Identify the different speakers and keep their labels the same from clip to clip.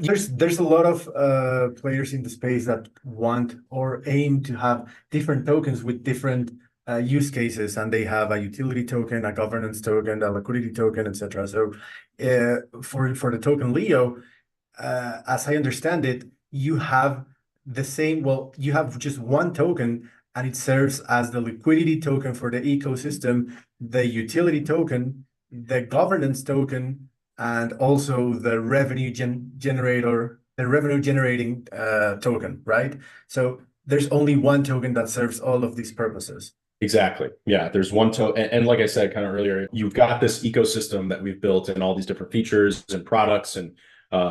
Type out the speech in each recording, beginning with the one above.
Speaker 1: There's a lot of players in the space that want or aim to have different tokens with different use cases, and they have a utility token, a governance token, a liquidity token, etc. So for the token Leo, as I understand it, you have the same, well, you have just one token and it serves as the liquidity token for the ecosystem, the utility token, the governance token, and also the revenue generating token, right? So there's only one token that serves all of these purposes.
Speaker 2: Exactly. Yeah, there's one and like I said kind of earlier, you've got this ecosystem that we've built and all these different features and products and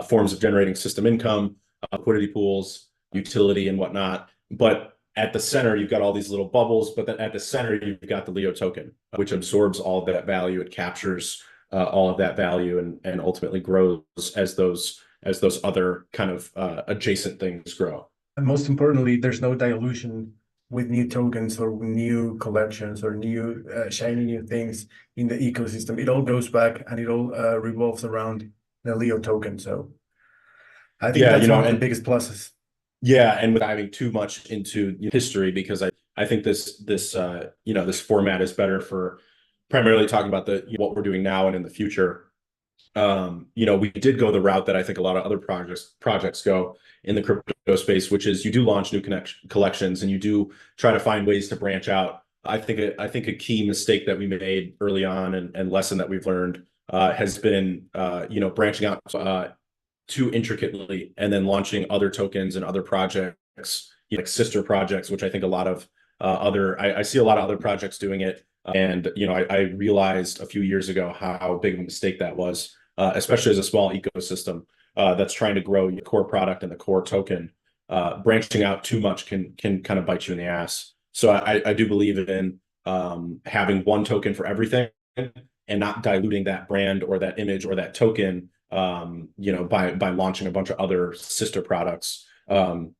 Speaker 2: forms of generating system income, liquidity pools, utility, and whatnot. But at the center, you've got all these little bubbles. But then at the center, you've got the Leo token, which absorbs all of that value. It captures all of that value and ultimately grows as those other kind of adjacent things grow.
Speaker 1: And most importantly, there's no dilution with new tokens or new collections or new shiny new things in the ecosystem. It all goes back and it all revolves around the Leo token. So I think
Speaker 2: Yeah,
Speaker 1: that's one of the
Speaker 2: and
Speaker 1: biggest pluses.
Speaker 2: yeah, and without diving too much into history, because I think this format is better for primarily talking about what we're doing now and in the future. We did go the route that I think a lot of other projects go in the crypto space, which is you do launch new collections and you do try to find ways to branch out. I think a key mistake that we made early on and lesson that we've learned has been branching out too intricately and then launching other tokens and other projects, like sister projects, which I think a lot of I see a lot of other projects doing it. And I realized a few years ago how big of a mistake that was, especially as a small ecosystem that's trying to grow your core product and the core token. Branching out too much can kind of bite you in the ass. So I do believe in having one token for everything and not diluting that brand or that image or that token, by launching a bunch of other sister products. And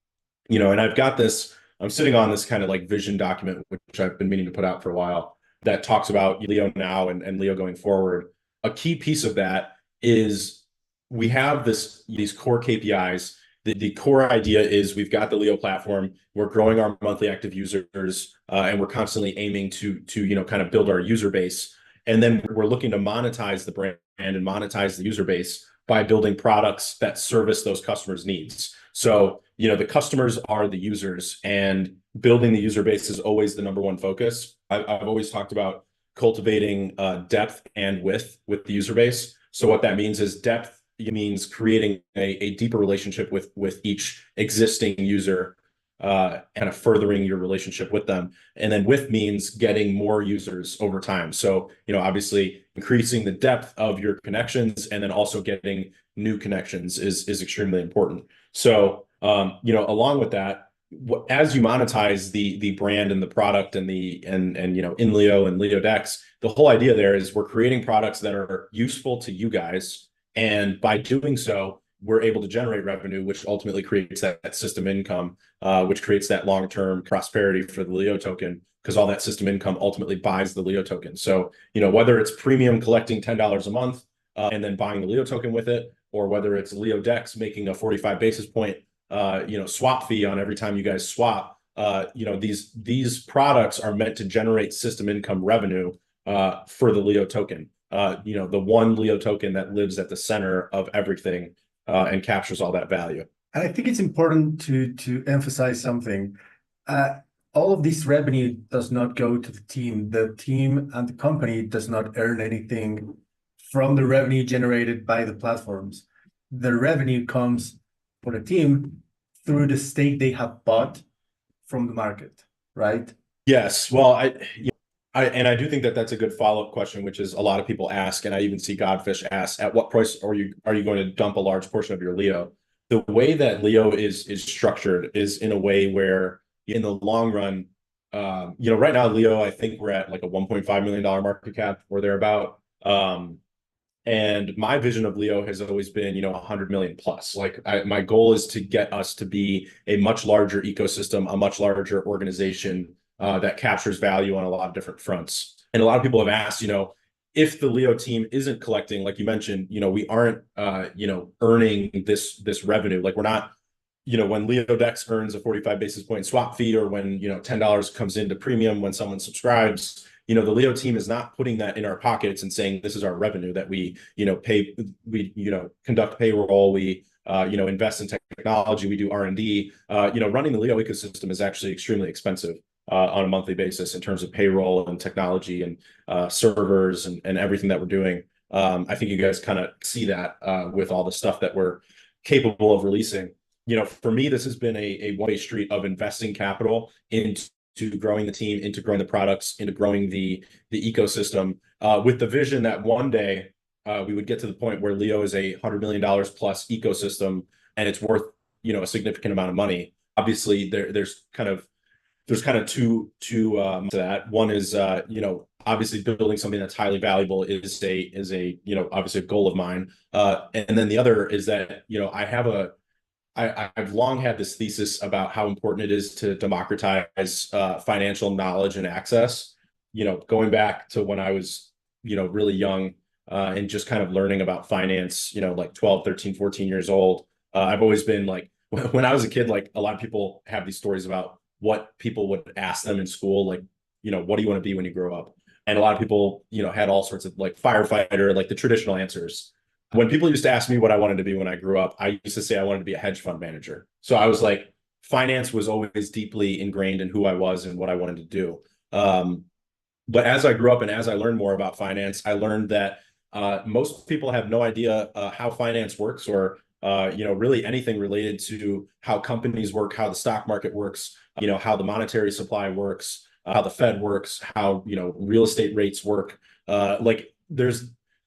Speaker 2: I've got this. I'm sitting on this kind of like vision document, which I've been meaning to put out for a while, that talks about Leo now and Leo going forward. A key piece of that is we have these core KPIs. The core idea is we've got the Leo platform. We're growing our monthly active users, and we're constantly aiming to kind of build our user base. And then we're looking to monetize the brand and monetize the user base by building products that service those customers' needs. So, the customers are the users, and building the user base is always the number one focus. I've always talked about cultivating depth and width with the user base. So what that means is depth means creating a deeper relationship with each existing user, kind of furthering your relationship with them. And then width means getting more users over time. So, obviously increasing the depth of your connections and then also getting new connections is extremely important. So, along with that, as you monetize the brand and the product and Inleo and LeoDex, the whole idea there is we're creating products that are useful to you guys, and by doing so, we're able to generate revenue, which ultimately creates that system income, which creates that long-term prosperity for the Leo token, because all that system income ultimately buys the Leo token. So, whether it's premium collecting $10 a month and then buying the Leo token with it, or whether it's LeoDex making a 45 basis point swap fee on every time you guys swap, these products are meant to generate system income revenue for the Leo token. The one Leo token that lives at the center of everything and captures all that value.
Speaker 1: And I think it's important to emphasize something. All of this revenue does not go to the team. The team and the company does not earn anything from the revenue generated by the platforms. The revenue comes for the team through the stake they have bought from the market, right?
Speaker 2: Yes. Well, I do think that that's a good follow-up question, which is a lot of people ask, and I even see Godfish ask, at what price are you going to dump a large portion of your Leo? The way that Leo is structured is in a way where in the long run, right now Leo, I think we're at like a $1.5 million market cap or thereabout. And my vision of Leo has always been, 100 million plus. Like my goal is to get us to be a much larger ecosystem, a much larger organization that captures value on a lot of different fronts. And a lot of people have asked, if the Leo team isn't collecting, like you mentioned, we aren't, earning this revenue. Like we're not, when LeoDex earns a 45 basis point swap fee, or when, $10 comes into premium when someone subscribes, the Leo team is not putting that in our pockets and saying, this is our revenue that we, pay, we, conduct payroll, we, invest in technology, we do R&D. Running the Leo ecosystem is actually extremely expensive on a monthly basis in terms of payroll and technology and servers and everything that we're doing. I think you guys kind of see that with all the stuff that we're capable of releasing. For me, this has been a one-way street of investing capital into growing the team, into growing the products, into growing the ecosystem, with the vision that one day we would get to the point where Leo is a $100 million plus ecosystem and it's worth, a significant amount of money. Obviously, there's kind of two to that. One is, obviously building something that's highly valuable is obviously a goal of mine. And then the other is that, I've long had this thesis about how important it is to democratize financial knowledge and access. Going back to when I was, really young, and just kind of learning about finance, like 12, 13, 14 years old. I've always been like, when I was a kid, like a lot of people have these stories about what people would ask them in school, like, what do you want to be when you grow up? And a lot of people, had all sorts of like firefighter, like the traditional answers. When people used to ask me what I wanted to be when I grew up, I used to say I wanted to be a hedge fund manager. So I was like, finance was always deeply ingrained in who I was and what I wanted to do. But as I grew up and as I learned more about finance, I learned that most people have no idea how finance works, or really anything related to how companies work, how the stock market works, how the monetary supply works, how the Fed works, how real estate rates work. Like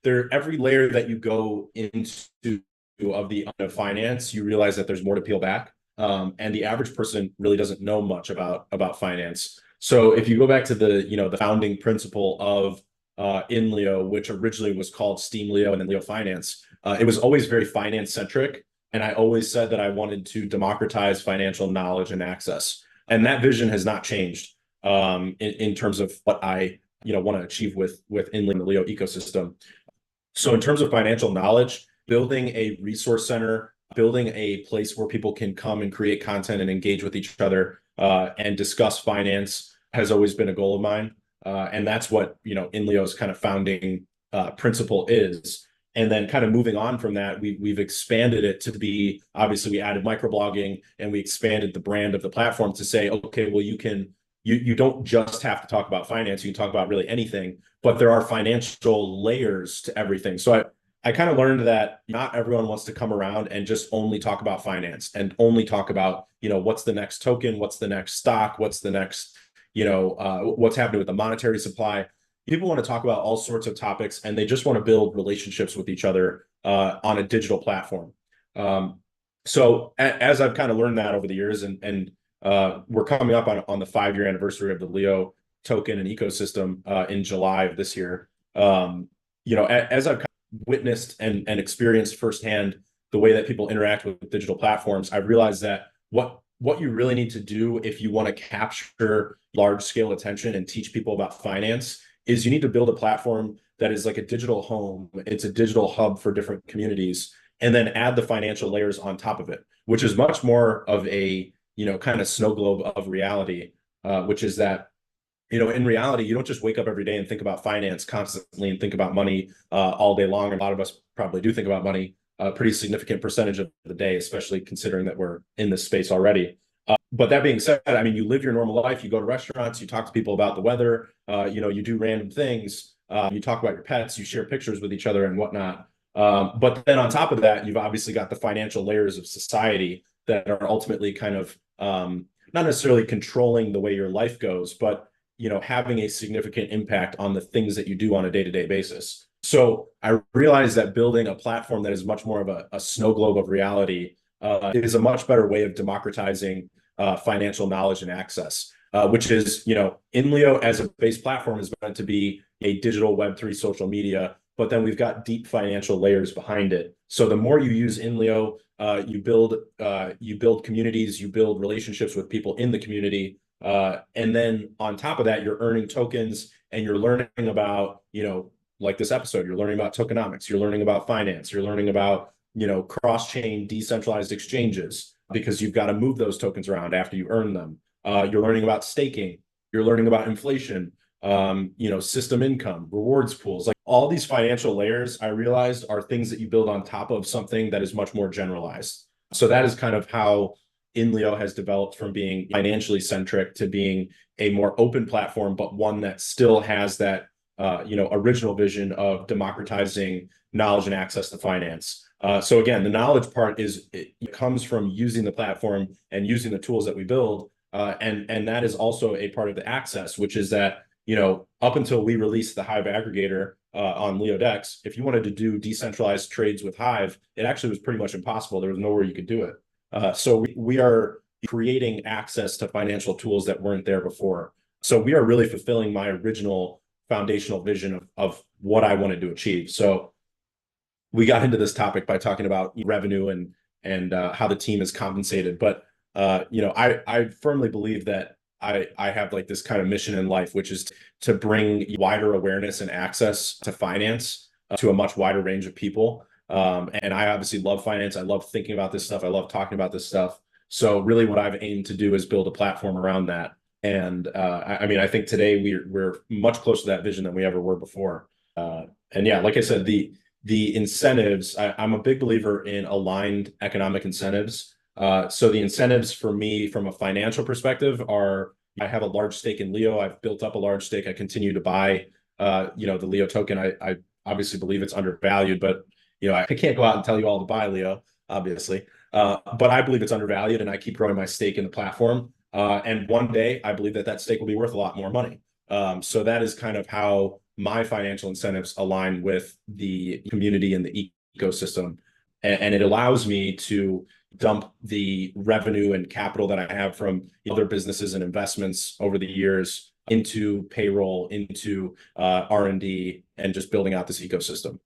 Speaker 2: every layer that you go into of the finance, you realize that there's more to peel back. And the average person really doesn't know much about finance. So if you go back to the founding principle of Inleo, which originally was called Steam Leo and then LeoFinance, it was always very finance centric. And I always said that I wanted to democratize financial knowledge and access. And that vision has not changed in terms of what I want to achieve with Inleo and the Leo ecosystem. So in terms of financial knowledge, building a resource center, building a place where people can come and create content and engage with each other and discuss finance has always been a goal of mine. And that's what, Inleo's kind of founding principle is. And then kind of moving on from that, we've expanded it to be, obviously we added microblogging and we expanded the brand of the platform to say, okay, well, you don't just have to talk about finance, you can talk about really anything, but there are financial layers to everything. So I kind of learned that not everyone wants to come around and just only talk about finance and only talk about, what's the next token, what's the next stock, what's the next, what's happening with the monetary supply. People want to talk about all sorts of topics and they just want to build relationships with each other on a digital platform. So as I've kind of learned that over the years, and we're coming up on the 5-year anniversary of the Leo token and ecosystem in July of this year. As I've kind of witnessed and experienced firsthand the way that people interact with digital platforms, I realized that what you really need to do if you want to capture large scale attention and teach people about finance is you need to build a platform that is like a digital home. It's a digital hub for different communities, and then add the financial layers on top of it, which is much more of a, kind of snow globe of reality, which is that, in reality, you don't just wake up every day and think about finance constantly and think about money all day long. A lot of us probably do think about money a pretty significant percentage of the day, especially considering that we're in this space already. But that being said, I mean, you live your normal life, you go to restaurants, you talk to people about the weather, you do random things, you talk about your pets, you share pictures with each other and whatnot. But then on top of that, you've obviously got the financial layers of society that are ultimately kind of not necessarily controlling the way your life goes, but having a significant impact on the things that you do on a day-to-day basis. So I realized that building a platform that is much more of a snow globe of reality is a much better way of democratizing financial knowledge and access, which is, Inleo as a base platform is meant to be a digital Web3 social media, but then we've got deep financial layers behind it. So the more you use Inleo, you build communities, you build relationships with people in the community. And then on top of that, you're earning tokens and you're learning about, like this episode, you're learning about tokenomics, you're learning about finance, you're learning about, cross-chain decentralized exchanges, because you've got to move those tokens around after you earn them. You're learning about staking, you're learning about inflation, system income, rewards pools, like all these financial layers, I realized, are things that you build on top of something that is much more generalized. So that is kind of how Inleo has developed from being financially centric to being a more open platform, but one that still has that original vision of democratizing knowledge and access to finance. So again, the knowledge part it comes from using the platform and using the tools that we build, and that is also a part of the access, which is that up until we released the Hive aggregator on LeoDex, if you wanted to do decentralized trades with Hive, it actually was pretty much impossible. There was nowhere you could do it. So we are creating access to financial tools that weren't there before. So we are really fulfilling my original foundational vision of what I wanted to achieve. So we got into this topic by talking about revenue and how the team is compensated. But I firmly believe that I have like this kind of mission in life, which is to bring wider awareness and access to finance to a much wider range of people. And I obviously love finance. I love thinking about this stuff. I love talking about this stuff. So really what I've aimed to do is build a platform around that. And I think today we're much closer to that vision than we ever were before. And yeah, like I said, the incentives, I'm a big believer in aligned economic incentives. So the incentives for me from a financial perspective are, I have a large stake in Leo. I've built up a large stake. I continue to buy, the Leo token. I obviously believe it's undervalued, but I can't go out and tell you all to buy Leo, obviously. But I believe it's undervalued, and I keep growing my stake in the platform. And one day I believe that stake will be worth a lot more money. So that is kind of how my financial incentives align with the community and the ecosystem. And it allows me to dump the revenue and capital that I have from other businesses and investments over the years into payroll, into R&D, and just building out this ecosystem.